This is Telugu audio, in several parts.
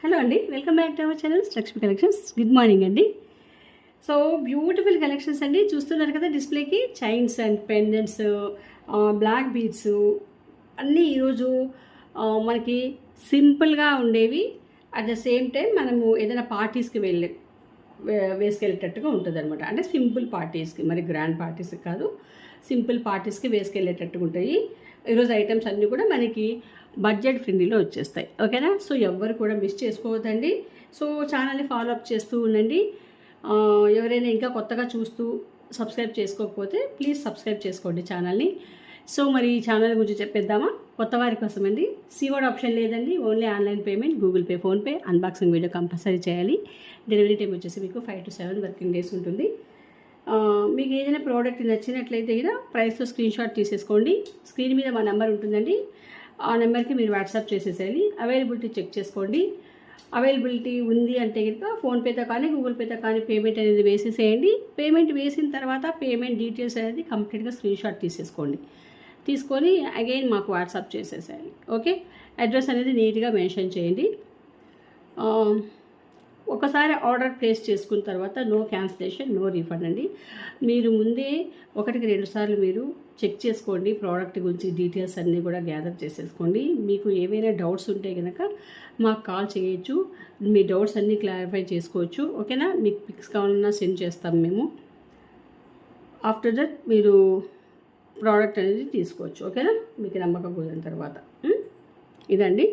హలో అండి, welcome back to our channel Lakshmi collections. Good morning అండి. సో బ్యూటిఫుల్ కలెక్షన్స్ అండి, చూస్తున్నారు కదా డిస్ప్లేకి. Chains and pendants, black beads అన్నీ ఈరోజు మనకి సింపుల్గా ఉండేవి. అట్ ద సేమ్ టైం మనము ఏదైనా పార్టీస్కి వేసుకెళ్ళేటట్టుగా ఉంటుంది అనమాట. అంటే సింపుల్ పార్టీస్కి, మరి గ్రాండ్ పార్టీస్కి కాదు, సింపుల్ పార్టీస్కి వేసుకెళ్ళేటట్టుగా ఉంటాయి. ఈరోజు ఐటమ్స్ అన్నీ కూడా మనకి బడ్జెట్ ఫ్రెండ్లీలో వచ్చేస్తాయి. ఓకేనా? సో ఎవ్వరు కూడా మిస్ చేసుకోవద్దండి. సో ఛానల్ని ఫాలో అప్ చేస్తూ ఉండండి. ఎవరైనా ఇంకా కొత్తగా చూస్తూ సబ్స్క్రైబ్ చేసుకోకపోతే ప్లీజ్ సబ్స్క్రైబ్ చేసుకోండి ఛానల్ని. సో మరి ఈ ఛానల్ గురించి చెప్పేద్దామా? కొత్త వారి కోసం అండి, సీవర్డ్ ఆప్షన్ లేదండి, only online payment, Google pay, PhonePe. Unboxing video compulsory చేయాలి. డెలివరీ టైం వచ్చేసి మీకు 5 to 7 వర్కింగ్ డేస్ ఉంటుంది. మీకు ఏదైనా ప్రోడక్ట్ నచ్చినట్లయితే కదా ప్రైస్తో స్క్రీన్ షాట్ తీసేసుకోండి. స్క్రీన్ మీద మా నెంబర్ ఉంటుందండి, ఆ నెంబర్కి మీరు వాట్సాప్ చేసేసేయాలి. అవైలబిలిటీ చెక్ చేసుకోండి. అవైలబిలిటీ ఉంది అంటే కనుక ఫోన్పేతో కానీ గూగుల్ పేతో కానీ పేమెంట్ అనేది వేసేసేయండి. పేమెంట్ వేసిన తర్వాత పేమెంట్ డీటెయిల్స్ అనేది కంప్లీట్గా స్క్రీన్ షాట్ తీసుకొని అగైన్ మాకు వాట్సాప్ చేసేసేయాలి. ఓకే? అడ్రస్ అనేది నీట్గా మెన్షన్ చేయండి. ఒకసారి ఆర్డర్ ప్లేస్ చేసుకున్న తర్వాత నో క్యాన్సిలేషన్, నో రీఫండ్ అండి. మీరు ముందే 1-2 సార్లు మీరు చెక్ చేసుకోండి. ప్రోడక్ట్ గురించి డీటెయిల్స్ అన్నీ కూడా గ్యాదర్ చేసేసుకోండి. మీకు ఏవైనా డౌట్స్ ఉంటే కనుక మాకు కాల్ చేయొచ్చు. మీ డౌట్స్ అన్నీ క్లారిఫై చేసుకోవచ్చు. ఓకేనా? మీకు పిక్స్ కావాలన్నా సెండ్ చేస్తాం మేము. ఆఫ్టర్ దట్ మీరు ప్రోడక్ట్ అనేది తీసుకోవచ్చు. ఓకేనా? మీకు నమ్మకం కుదిరిన తర్వాత. ఇదండి.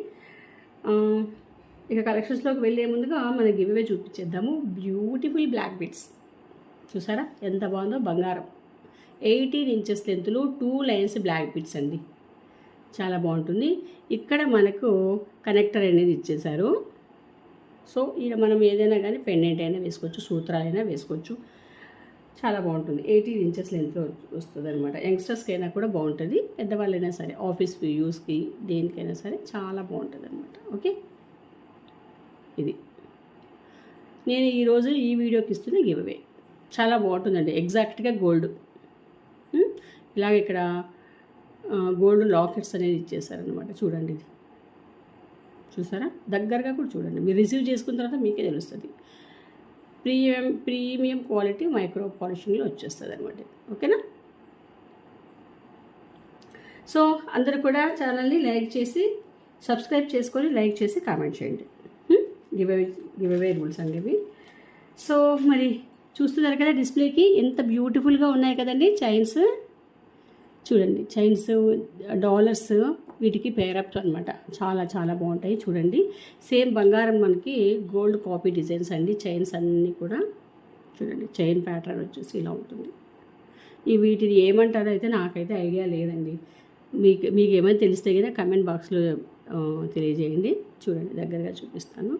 ఇక కలెక్షన్స్లోకి వెళ్ళే ముందుగా మన గివ్వే చూపించేద్దాము. బ్యూటిఫుల్ బ్లాక్ బీడ్స్ చూసారా ఎంత బాగుందో. బంగారం 18 ఇంచెస్ లెంత్లో 2 లైన్స్ బ్లాక్ బీడ్స్ అండి, చాలా బాగుంటుంది. ఇక్కడ మనకు కనెక్టర్ అనేది ఇచ్చేశారు. సో ఇక్కడ మనం ఏదైనా కానీ పెండెంట్ అయినా వేసుకోవచ్చు, సూత్రాలైనా వేసుకోవచ్చు. చాలా బాగుంటుంది. 18 ఇంచెస్ లెంత్లో వస్తుంది అనమాట. యంగ్స్టర్స్కి అయినా కూడా బాగుంటుంది, పెద్దవాళ్ళైనా సరే, ఆఫీస్ యూస్కి దేనికైనా సరే చాలా బాగుంటుంది అనమాట. ఓకే, ఇది నేను ఈరోజు ఈ వీడియోకి ఇస్తున్న గివ్వే. చాలా బాగుంటుందండి. ఎగ్జాక్ట్గా గోల్డ్. ఇలాగ ఇక్కడ గోల్డ్ లాకెట్స్ అనేది ఇచ్చేసారనమాట. చూడండి, ఇది చూసారా? దగ్గరగా కూడా చూడండి. మీరు రిసీవ్ చేసుకున్న తర్వాత మీకే తెలుస్తుంది. ప్రీమియం క్వాలిటీ మైక్రో పాలిషింగ్లో వచ్చేస్తుంది అనమాట. ఓకేనా? సో అందరూ కూడా ఛానల్ని లైక్ చేసి సబ్స్క్రైబ్ చేసుకొని లైక్ చేసి కామెంట్ చేయండి. గివ్వే రూల్స్ అండి ఇవి. సో మరి చూస్తున్నారు కదా డిస్ప్లేకి ఎంత బ్యూటిఫుల్గా ఉన్నాయి కదండి చైన్స్. చూడండి, చైన్స్, డాలర్స్ వీటికి పేరప్స్ అనమాట. చాలా చాలా బాగుంటాయి. చూడండి, సేమ్ బంగారం మనకి గోల్డ్ కాపీ డిజైన్స్ అండి. చైన్స్ అన్నీ కూడా చూడండి, చైన్ ప్యాటర్న్ వచ్చేసి ఇలా ఉంటుంది. వీటిని ఏమంటారో అయితే నాకైతే ఐడియా లేదండి. మీకు ఏమైనా తెలిస్తే కదా కమెంట్ బాక్స్లో తెలియజేయండి. చూడండి, దగ్గరగా చూపిస్తాను.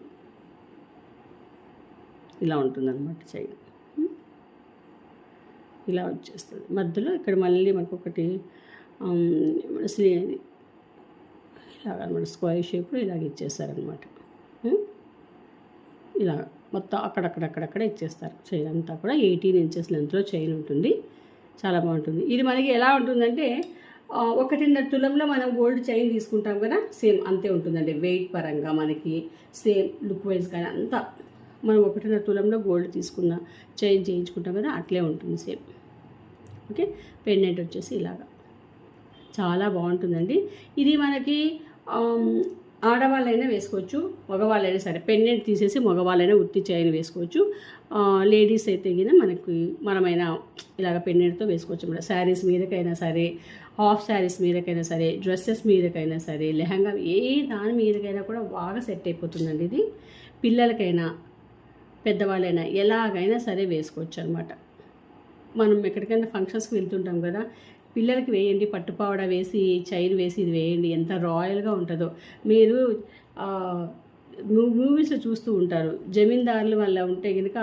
ఇలా ఉంటుందన్నమాట చైన్. ఇలా వచ్చేస్తుంది. మధ్యలో ఇక్కడ మళ్ళీ మనకు ఒకటి ఇలాగనమాట, స్క్వేర్ షేప్లో ఇలాగ ఇచ్చేస్తారనమాట. ఇలా మొత్తం అక్కడక్కడ ఇచ్చేస్తారు. చైన్ అంతా కూడా 18 ఇంచెస్ లెంత్లో చైన్ ఉంటుంది. చాలా బాగుంటుంది. ఇది మనకి ఎలా ఉంటుందంటే 1.5 తులంలో మనం గోల్డ్ చైన్ తీసుకుంటాం కదా, సేమ్ అంతే ఉంటుందండి. వెయిట్ పరంగా మనకి సేమ్, లుక్ వైజ్ కానీ అంతా మనం 1.5 తులంలో గోల్డ్ తీసుకున్న చైన్ చేయించుకుంటాం కదా, అట్లే ఉంటుంది సేమ్. ఓకే, పెండెంట్ వచ్చేసి ఇలాగా చాలా బాగుంటుందండి. ఇది మనకి ఆడవాళ్ళైనా వేసుకోవచ్చు, మగవాళ్ళైనా సరే. పెండెంట్ తీసేసి మగవాళ్ళైనా ఉత్తి చైన్ వేసుకోవచ్చు. లేడీస్ అయితే గిన మనమైనా ఇలాగ పెండెంట్తో వేసుకోవచ్చు అన్నమాట. శారీస్ మీదకైనా సరే, హాఫ్ శారీస్ మీదకైనా సరే, డ్రెస్సెస్ మీదకైనా సరే, లెహంగా ఏ దాని మీదకైనా కూడా బాగా సెట్ అయిపోతుందండి. ఇది పిల్లలకైనా పెద్దవాళ్ళైనా ఎలాగైనా సరే వేసుకోవచ్చు అనమాట. మనం ఎక్కడికైనా ఫంక్షన్స్కి వెళ్తుంటాం కదా, పిల్లలకి వేయండి, పట్టుపావడ వేసి చైన్ వేసి ఇది వేయండి, ఎంత రాయల్గా ఉంటుందో. మీరు మూవీస్లో చూస్తూ ఉంటారు, జమీందారులు వాళ్ళ ఉంటే కనుక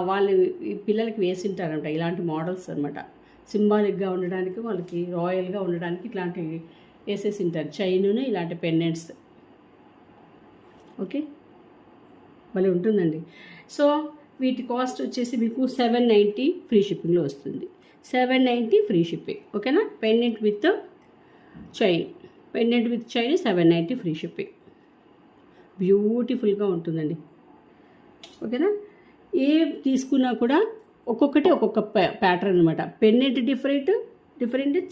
వాళ్ళు పిల్లలకి వేసింటారంట ఇలాంటి మోడల్స్ అనమాట. సింబాలిక్గా ఉండడానికి, వాళ్ళకి రాయల్గా ఉండడానికి ఇట్లాంటివి వేసేసి ఉంటారు. చైనును ఇలాంటి పెండెంట్స్. ఓకే, భలే ఉంటుందండి. సో వీటి కాస్ట్ వచ్చేసి మీకు 790 ఫ్రీ షిప్పింగ్లో వస్తుంది. 790 ఫ్రీ షిప్పింగ్. ఓకేనా? Pendant with chain 790 free shipping. బ్యూటిఫుల్గా ఉంటుందండి. ఓకేనా. ఏ తీసుకున్నా కూడా ఒక్కొక్కటి ఒక్కొక్క ప్యాటర్న్ అనమాట. Pennant different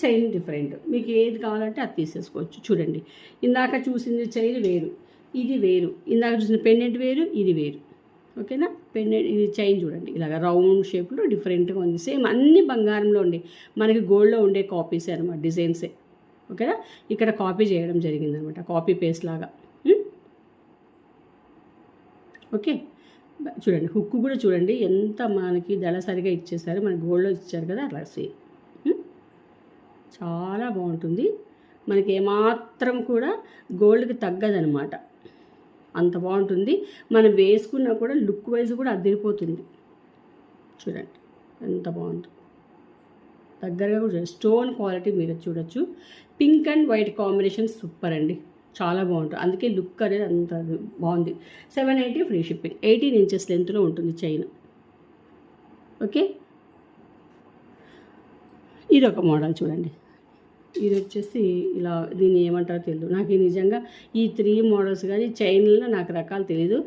chain different. మీకు ఏది కావాలంటే అది తీసేసుకోవచ్చు. చూడండి, ఇందాక చూసింది చైన్ వేరు, ఇది వేరు. ఇందాక చూసిన పెన్నెంట్ వేరు, ఇది వేరు. ఓకేనా. పెన్నెంట్ ఇది చైన్ చూడండి, ఇలాగ రౌండ్ షేప్లో డిఫరెంట్గా ఉంది. సేమ్ అన్ని బంగారంలో ఉండే, మనకి గోల్డ్లో ఉండే కాపీసే అనమాట, డిజైన్సే. ఓకేనా. ఇక్కడ కాపీ చేయడం జరిగిందనమాట, కాపీ పేస్ట్ లాగా. ఓకే. చూడండి, హుక్ కూడా చూడండి ఎంత మనకి దళసరిగా ఇచ్చేసారు, మనకి గోల్డ్లో ఇచ్చారు కదా, అట్లా సేమ్. చాలా బాగుంటుంది. మనకి ఏమాత్రం కూడా గోల్డ్కి తగ్గదనమాట, అంత బాగుంటుంది. మనం వేసుకున్నా కూడా లుక్ వైజ్ కూడా అదిరిపోతుంది. చూడండి ఎంత బాగుంది. దగ్గరగా కూడా స్టోన్ క్వాలిటీ మీరు చూడొచ్చు. Pink and white combination super అండి, చాలా బాగుంటుంది. అందుకే లుక్ అనేది అంత బాగుంది. 780 ఫ్రీ షిప్పింగ్. 18 ఇంచెస్ లెంత్లో ఉంటుంది చైన్. ఓకే. ఇది ఒక మోడల్ చూడండి. ఇది వచ్చేసి ఇలా, దీన్ని ఏమంటారో తెలియదు నాకు నిజంగా. ఈ 3 మోడల్స్ కానీ చైన్లో నాకు రకాలు తెలీదు.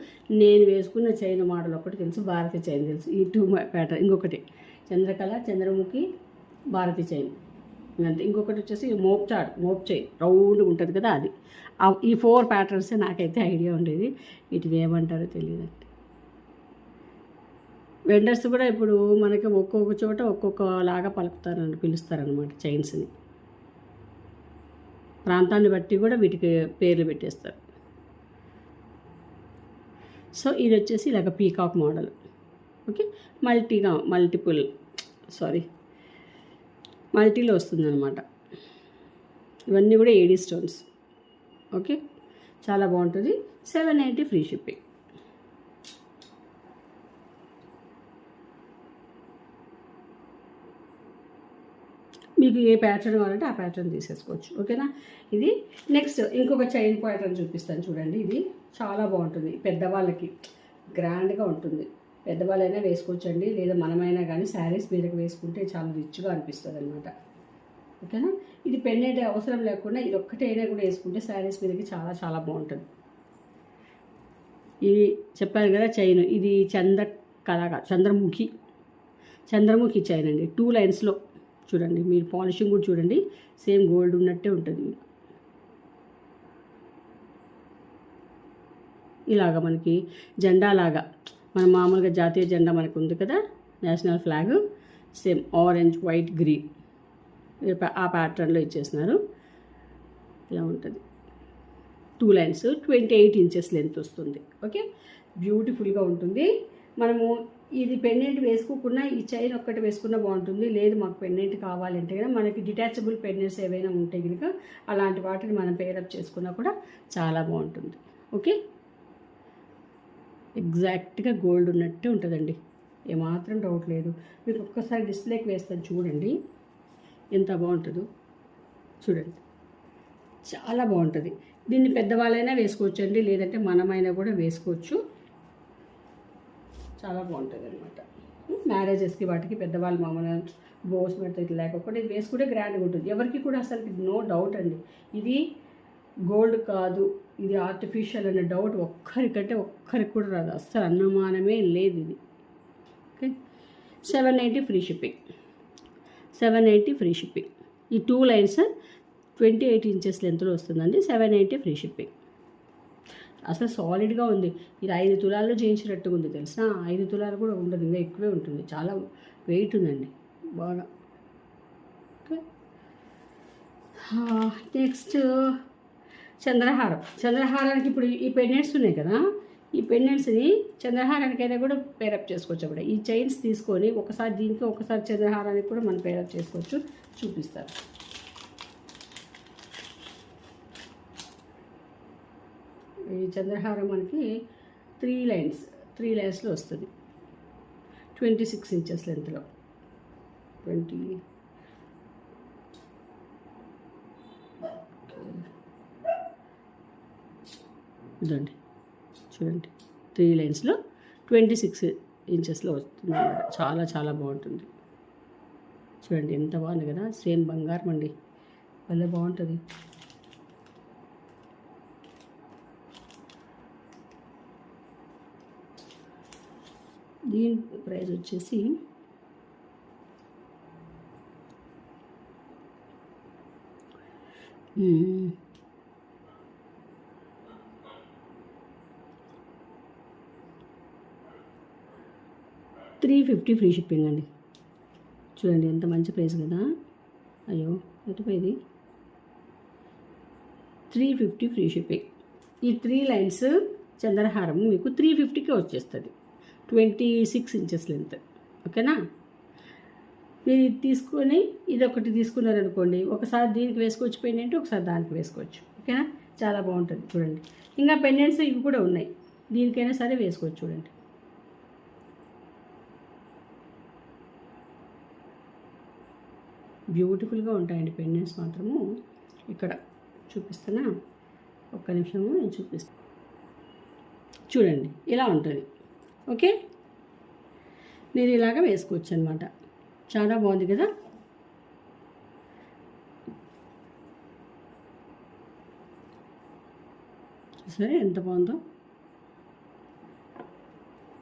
నేను వేసుకున్న చైన్ మోడల్ ఒకటి తెలుసు, భారతీ చైన్ తెలుసు. ఈ 2 ప్యాటర్న్. ఇంకొకటి చంద్రకళ, చంద్రముఖి, భారతీ చైన్ అంతే. ఇంకొకటి వచ్చేసి మోప్ చైన్ రౌండ్గా ఉంటుంది కదా, అది. ఈ 4 ప్యాటర్న్సే నాకైతే ఐడియా ఉండేది. వీటిని ఏమంటారో తెలియదండి. వెండర్స్ కూడా ఇప్పుడు మనకి ఒక్కొక్క చోట ఒక్కొక్కలాగా పిలుస్తారనమాట చైన్స్ని. ప్రాంతాన్ని బట్టి కూడా వీటికి పేర్లు పెట్టేస్తారు. సో ఇది వచ్చేసి ఇలాగ పీకాక్ మోడల్. ఓకే. మల్టీలో వస్తుందన్నమాట. ఇవన్నీ కూడా ఏడీ స్టోన్స్. ఓకే, చాలా బాగుంటుంది. 780 ఫ్రీ షిప్పింగ్. మీకు ఏ ప్యాటర్న్ కావాలంటే ఆ ప్యాటర్న్ తీసేసుకోవచ్చు. ఓకేనా. ఇది నెక్స్ట్ ఇంకొక చైన్ ప్యాటర్న్ చూపిస్తాను చూడండి. ఇది చాలా బాగుంటుంది, పెద్దవాళ్ళకి గ్రాండ్గా ఉంటుంది. పెద్దవాళ్ళైనా వేసుకోవచ్చండి, లేదా మనమైనా కానీ శారీస్ మీదకి వేసుకుంటే చాలా రిచ్గా అనిపిస్తుంది అనమాట. ఓకేనా. ఇది పెన్నెంట్ అవసరం లేకుండా ఇది ఒక్కటైనా కూడా వేసుకుంటే శారీస్ మీదకి చాలా చాలా బాగుంటుంది. ఇది చెప్పాను కదా చైన్, ఇది చంద్రముఖి చైన్ అండి. 2 లైన్స్లో చూడండి, మీరు పాలిషింగ్ కూడా చూడండి, సేమ్ గోల్డ్ ఉన్నట్టే ఉంటుంది. ఇలాగ మనకి జెండా లాగా, మన మామూలుగా జాతీయ జెండా మనకు ఉంది కదా, national flag, same orange, white, green ఆ ప్యాటర్న్లో ఇచ్చేసినారు. ఇలా ఉంటుంది. 2 లైన్స్, 28 ఇంచెస్ లెంత్ వస్తుంది. ఓకే, బ్యూటిఫుల్గా ఉంటుంది. మనము ఇది పెండెంట్ వేసుకోకుండా ఈ చైన్ ఒక్కటి వేసుకున్నా బాగుంటుంది. లేదు మాకు పెండెంట్ కావాలంటే కనుక మనకి డిటాచబుల్ పెండెంట్స్ ఏవైనా ఉంటే కనుక అలాంటి వాటిని మనం పేరప్ చేసుకున్నా కూడా చాలా బాగుంటుంది. ఓకే, ఎగ్జాక్ట్గా గోల్డ్ ఉన్నట్టే ఉంటుందండి, ఏమాత్రం డౌట్ లేదు. మీకు ఒక్కసారి డిస్ప్లేకి వేస్తాను చూడండి ఎంత బాగుంటుందో. చూడండి చాలా బాగుంటుంది. దీన్ని పెద్దవాళ్ళైనా వేసుకోవచ్చు అండి, లేదంటే మనమైనా కూడా వేసుకోవచ్చు. చాలా బాగుంటుంది అనమాట. మ్యారేజెస్కి వాటికి పెద్దవాళ్ళు మామూలుగా బోస్ పెడితే ఇట్లా లేకపోతే ఇది వేసుకుంటే గ్రాండ్గా ఉంటుంది. ఎవరికి కూడా అసలు నో డౌట్ అండి, ఇది గోల్డ్ కాదు, ఇది ఆర్టిఫిషియల్ అనే డౌట్ ఒక్కరికి కూడా రాదు, అస్సలు అనుమానమే లేదు ఇది. Okay, 780 free shipping. 780 free shipping. ఈ 2 లైన్స్ 28 ఇంచెస్ లెంత్లో వస్తుందండి. 780 ఫ్రీ షిప్పింగ్. అసలు సాలిడ్గా ఉంది. ఇది 5 తులాల్లో చేయించినట్టుగా ఉంది తెలుసా. 5 తులాలు కూడా ఉండదు, ఇంకా ఎక్కువే ఉంటుంది. చాలా వెయిట్ ఉందండి బాగా. ఓకే, నెక్స్ట్ చంద్రహారానికి ఇప్పుడు ఈ పెండెంట్స్ ఉన్నాయి కదా, ఈ పెండెంట్స్ని చంద్రహారానికైనా కూడా పేరప్ చేసుకోవచ్చు. అప్పుడు ఈ చైన్స్ తీసుకొని ఒకసారి దీనికి ఒకసారి చంద్రహారానికి కూడా మనం పేరప్ చేసుకోవచ్చు. చూపిస్తారు. ఈ చంద్రహారం మనకి 3 లైన్స్లో వస్తుంది. 26 ఇంచెస్ లెంత్లో. ఇదండి చూడండి, 3 లైన్స్లో 26 ఇంచెస్లో వస్తుంది. చాలా చాలా బాగుంటుంది. చూడండి ఎంత బాగుంది కదా, సేమ్ బంగారం అండి, భలే బాగుంటుంది. దీని ప్రైస్ వచ్చేసి 350 ఫ్రీ షిప్పింగ్ అండి. చూడండి ఎంత మంచి ప్రైస్ కదా. అయ్యో ఎటుపోయింది. 350 ఫ్రీ షిప్పింగ్. ఈ 3 లైన్స్ చంద్రహారం మీకు 350కే వచ్చేస్తుంది. 26 ఇంచెస్ లెంత్. ఓకేనా. మీరు ఇది తీసుకొని ఇది ఒకటి తీసుకున్నారనుకోండి, ఒకసారి దీనికి వేసుకోవచ్చు పెండెంట్, ఒకసారి దానికి వేసుకోవచ్చు. ఓకేనా. చాలా బాగుంటుంది చూడండి. ఇంకా పెండెంట్స్ ఇవి కూడా ఉన్నాయి, దీనికైనా సరే వేసుకోవచ్చు. చూడండి బ్యూటిఫుల్గా ఉంటాయండి పెండెంట్స్ మాత్రము. ఇక్కడ చూపిస్తున్నా, ఒక్క నిమిషము నేను చూపిస్తాను. చూడండి ఇలా ఉంటుంది. ఓకే, మీరు ఇలాగ వేసుకోవచ్చు అనమాట. చాలా బాగుంది కదా. సరే ఎంత బాగుందో.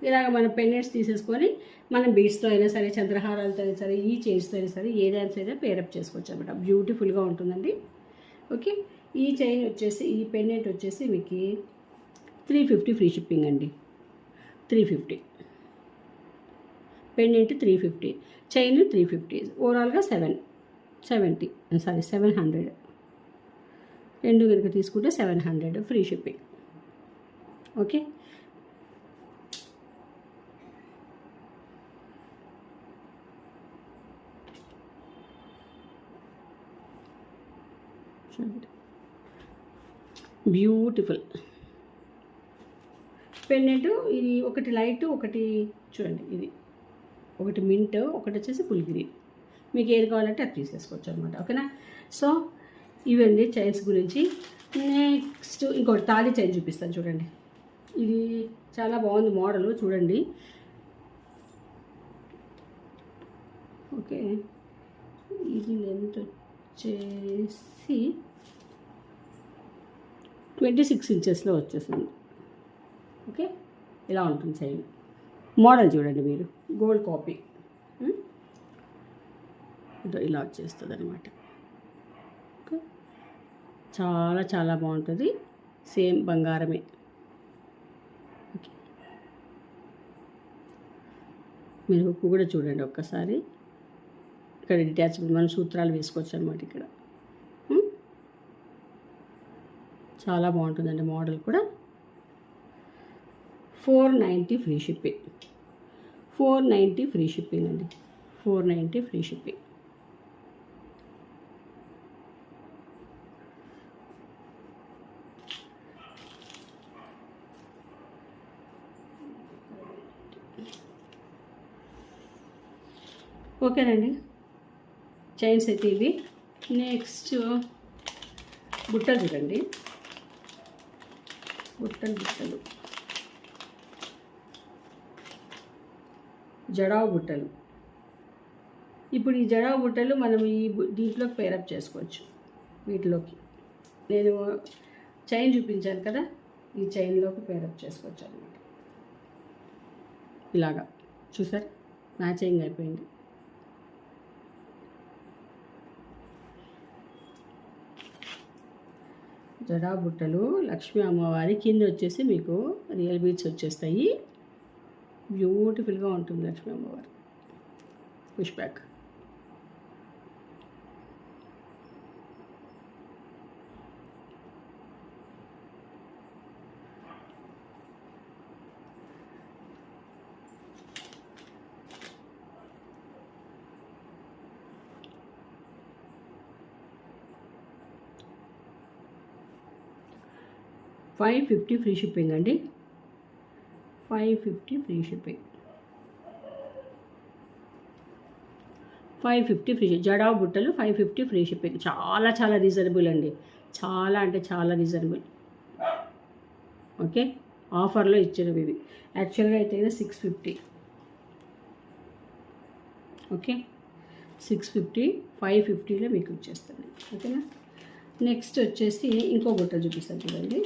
ఇలాగ మనం పెండెంట్స్ తీసేసుకొని మనం బీడ్స్తో అయినా సరే, చంద్రహారాలతో అయినా సరే, ఈ చైన్స్తో అయినా సరే, ఏదైనా సరే పేరప్ చేసుకోవచ్చు అనమాట. బ్యూటిఫుల్గా ఉంటుందండి. ఓకే, ఈ చైన్ వచ్చేసి, ఈ పెండెంట్ వచ్చేసి మీకు 350 ఫ్రీ షిప్పింగ్ అండి. 350 పెండెంట్, 350 చైన్, 350 ఓవరాల్గా 700. రెండు కనుక తీసుకుంటే 700 free shipping. Okay, beautiful pendant. ఇది ఒకటి లైట్, ఒకటి చూడండి, ఇది ఒకటి మింట్, ఒకటి వచ్చేసి ఫుల్ గ్రీన్. మీకు ఏది కావాలంటే అది తీసేసుకోవచ్చు అనమాట. ఓకేనా. సో ఇవండి చైన్స్ గురించి. నెక్స్ట్ ఇంకోటి తాళి చైన్ చూపిస్తాను చూడండి. ఇది చాలా బాగుంది మోడల్ చూడండి. ఓకే, ఇది లెంత్ వచ్చేసి 26 ఇంచెస్లో వచ్చేసింది. ఓకే, ఇలా ఉంటుంది చైన్. మోడల్ చూడండి మీరు, గోల్డ్ కాపీ ఇలా వచ్చేస్తుంది అనమాట. ఓకే, చాలా చాలా బాగుంటుంది. సేమ్ బంగారమే. ఓకే, మీరు హుక్కు కూడా చూడండి ఒక్కసారి. ఇక్కడ డిటాచబుల్ మనం సూత్రాలు వేసుకోవచ్చు అనమాట. ఇక్కడ చాలా బాగుంటుందండి మోడల్ కూడా. 490 ఫ్రీ షిప్పింగ్. 490 ఫ్రీ షిప్పింగ్ అండి. 490 ఫ్రీ షిప్పింగ్. ఓకేనండి, చైన్స్ అయితే ఇవి. నెక్స్ట్ బుట్టలు చూడండి. బుట్టలు జడావు బుట్టలు. ఇప్పుడు ఈ జడావు బుట్టలు మనం ఈ దీంట్లోకి పేరప్ చేసుకోవచ్చు. వీటిలోకి నేను చైన్ చూపించాను కదా, ఈ చైన్లోకి పేరప్ చేసుకోవచ్చు అన్నమాట. ఇలాగా చూసారు, మ్యాచింగ్ అయిపోయింది. జడా బుట్టలు లక్ష్మీ అమ్మవారి కింద వచ్చేసి మీకు రియల్ బీడ్స్ వచ్చేస్తాయి. బ్యూటిఫుల్గా ఉంటుంది లక్ష్మీ అమ్మవారు. Push back. $550 ఫ్రీ షిప్పింగ్ అండి. 550 ఫ్రీ షిప్పింగ్. 550 ఫ్రీ. జడా బుట్టలు 550 ఫ్రీ షిప్పింగ్. చాలా చాలా రీజనబుల్ అండి. చాలా అంటే చాలా రీజనబుల్. ఓకే, ఆఫర్లో ఇచ్చినవి ఇవి. యాక్చువల్గా అయితే 650. ఓకే, 650. 550లో మీకు ఇచ్చేస్తాను. ఓకేనా. నెక్స్ట్ వచ్చేసి ఇంకో బుట్ట చూపిస్తాను చూడండి.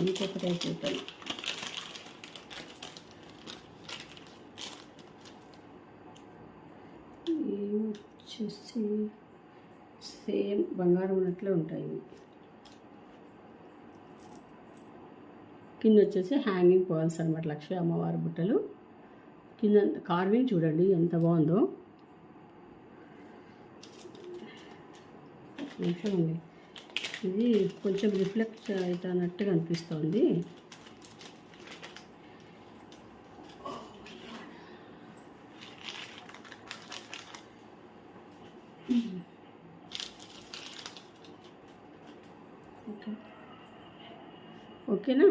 ఇంకొకటి అయిపోతాను. వచ్చేసి సేమ్ బంగారం ఉన్నట్లే ఉంటాయి. కింద వచ్చేసి హ్యాంగింగ్ పర్ల్స్ అనమాట, లక్ష్మీ అమ్మవారి బుట్టలు. కింద కార్వింగ్ చూడండి ఎంత బాగుందో. నిమిషమండి, ఇది కొంచెం రిఫ్లెక్ట్ అవుతున్నట్టుగా అనిపిస్తుంది. ఓకేనా,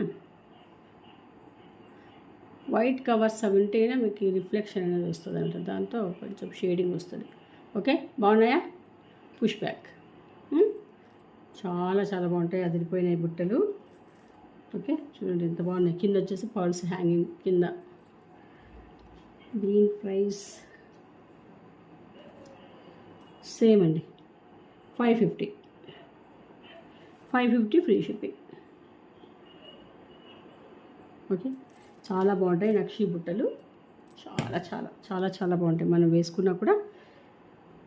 వైట్ కవర్స్ అవి ఉంటేనే మీకు రిఫ్లెక్షన్ అనేది వస్తుంది అంట, దాంతో కొంచెం షేడింగ్ వస్తుంది. ఓకే, బాగున్నాయా? పుష్ బ్యాక్ చాలా చాలా బాగుంటాయి, అదిరిపోయినాయి బుట్టలు. ఓకే చూడండి ఎంత బాగున్నాయి. కింద వచ్చేసి పర్ల్స్ హ్యాంగింగ్ కింద. దీని ప్రైస్ సేమ్ అండి, 550 ఫ్రీ షిప్పింగ్. ఓకే, చాలా బాగుంటాయి నక్షి బుట్టలు, చాలా చాలా చాలా చాలా బాగుంటాయి. మనం వేసుకున్నా కూడా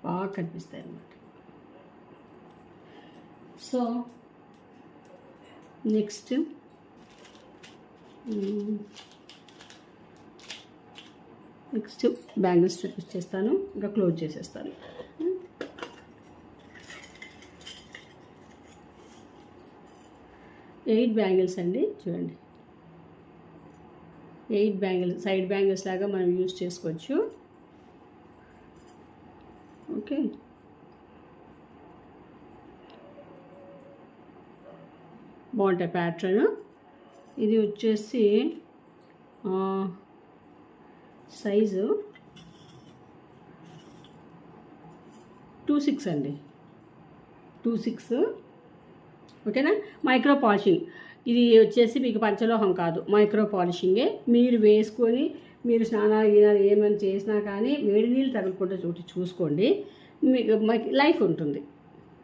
బాగా కనిపిస్తాయి అన్నమాట. సో నెక్స్ట్ బ్యాంగిల్స్ చూపించేస్తాను, ఇంకా క్లోజ్ చేసేస్తాను. 8 బ్యాంగిల్స్ అండి, చూడండి 8 బ్యాంగిల్స్, సైడ్ బ్యాంగిల్స్ లాగా మనం యూజ్ చేసుకోవచ్చు. ఓకే, బాగుంటాయి ప్యాటర్న్. ఇది వచ్చేసి సైజు 26 అండి, 26. ఓకేనా, మైక్రో పాలిషింగ్. ఇది వచ్చేసి మీకు పంచలోహం కాదు, మైక్రో పాలిషింగే. మీరు వేసుకొని మీరు స్నానాలు గినాలు ఏమైనా చేసినా కానీ వేడి నీళ్ళు తగలకుండా చూసుకోండి, మీకు లైఫ్ ఉంటుంది.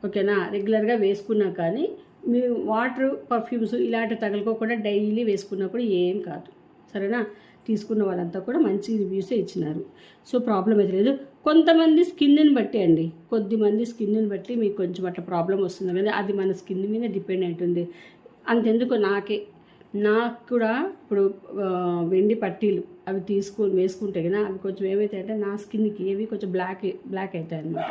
ఓకేనా, రెగ్యులర్గా వేసుకున్నా కానీ మీరు వాటర్ పర్ఫ్యూమ్స్ ఇలాంటివి తగలుకోకుండా డైలీ వేసుకున్నప్పుడు ఏం కాదు. సరేనా, తీసుకున్న వాళ్ళంతా కూడా మంచి రివ్యూసే ఇచ్చినారు, సో ప్రాబ్లం అయితే లేదు. కొంతమంది స్కిన్ని బట్టి అండి, కొద్దిమంది స్కిన్ని బట్టి మీకు కొంచెం అట్లా ప్రాబ్లం వస్తుంది కదా, అది మన స్కిన్ మీద డిపెండ్ అవుతుంది. అంతెందుకు నాకు కూడా ఇప్పుడు వెండి పట్టీలు అవి వేసుకుంటే కదా అవి కొంచెం ఏమవుతాయంటే నా స్కిన్కి ఏవి కొంచెం బ్లాక్ అవుతాయి అన్నమాట.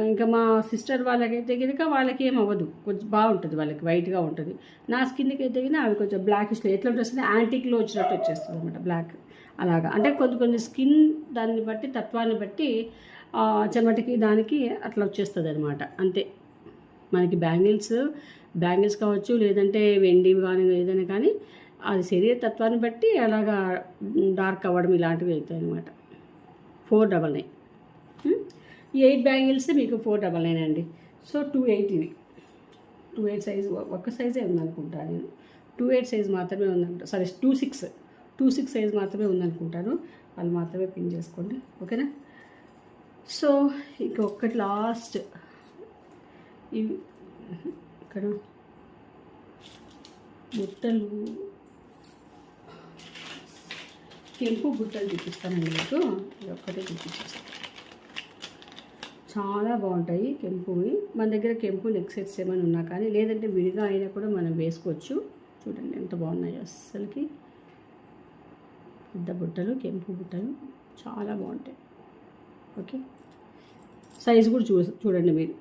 ఇంకా మా సిస్టర్ వాళ్ళకైతే కనుక వాళ్ళకి ఏం అవ్వదు, కొంచెం బాగుంటుంది, వాళ్ళకి వైట్గా ఉంటుంది. నా స్కిన్కి అయితే కనుక అవి కొంచెం బ్లాకిష్లో ఎట్లా ఉంటుంది, యాంటిక్లో వచ్చినట్టు వచ్చేస్తుంది అనమాట బ్లాక్. అలాగా అంటే కొన్ని స్కిన్ దాన్ని బట్టి తత్వాన్ని బట్టి చెమటకి దానికి అట్లా వచ్చేస్తుంది అనమాట. అంతే, మనకి బ్యాంగిల్స్ కావచ్చు, లేదంటే వెండి కానీ ఏదైనా కానీ అది శరీర తత్వాన్ని బట్టి అలాగా డార్క్ అవ్వడం ఇలాంటివి అవుతాయి అనమాట. 499. ఈ 8 బ్యాంగిల్స్ మీకు 499 అండి. సో 280 ఇవి. 28 సైజు ఒక్క సైజే ఉందనుకుంటాను నేను, 28 సైజు మాత్రమే ఉందంట, సారీ 26 సైజు మాత్రమే ఉందనుకుంటాను. వాళ్ళు మాత్రమే పిన్ చేసుకోండి. ఓకేనా, సో ఇంకొకటి లాస్ట్ ఇవి ఇక్కడ బుట్టలు, కెంపు బుట్టలు చూపిస్తానండి మీకు. ఇది ఒక్కటే చూపించేస్తాను, చాలా బాగుంటాయి కెంపువి. మన దగ్గర కెంపు నెక్ సెట్స్ ఏమైనా ఉన్నా కానీ లేదంటే విడిగా అయినా కూడా మనం వేసుకోవచ్చు. చూడండి ఎంత బాగున్నాయి అస్సలకి. పెద్ద బుట్టలు, కెంపు బుట్టలు చాలా బాగుంటాయి. ఓకే, సైజు కూడా చూడండి మీరు.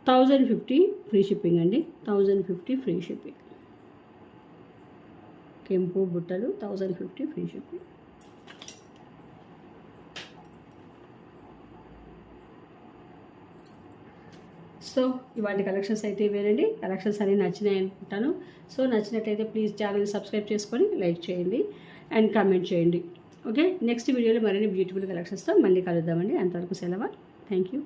1050 ఫ్రీ షిప్పింగ్ అండి, 1050 ఫ్రీ షిప్పింగ్. కెంపు బుట్టలు 1050 ఫ్రీ షిప్పింగ్. సో ఇవాళ కలెక్షన్స్ అయితే ఇవేనండి. కలెక్షన్స్ అన్నీ నచ్చినాయి అనుకుంటాను. సో నచ్చినట్టయితే ప్లీజ్ ఛానల్ సబ్స్క్రైబ్ చేసుకొని లైక్ చేయండి అండ్ కామెంట్ చేయండి. ఓకే, నెక్స్ట్ వీడియోలో మరిన్ని బ్యూటిఫుల్ కలెక్షన్స్తో మళ్ళీ కలుద్దామండి. అంతవరకు సెలవు. Thank you.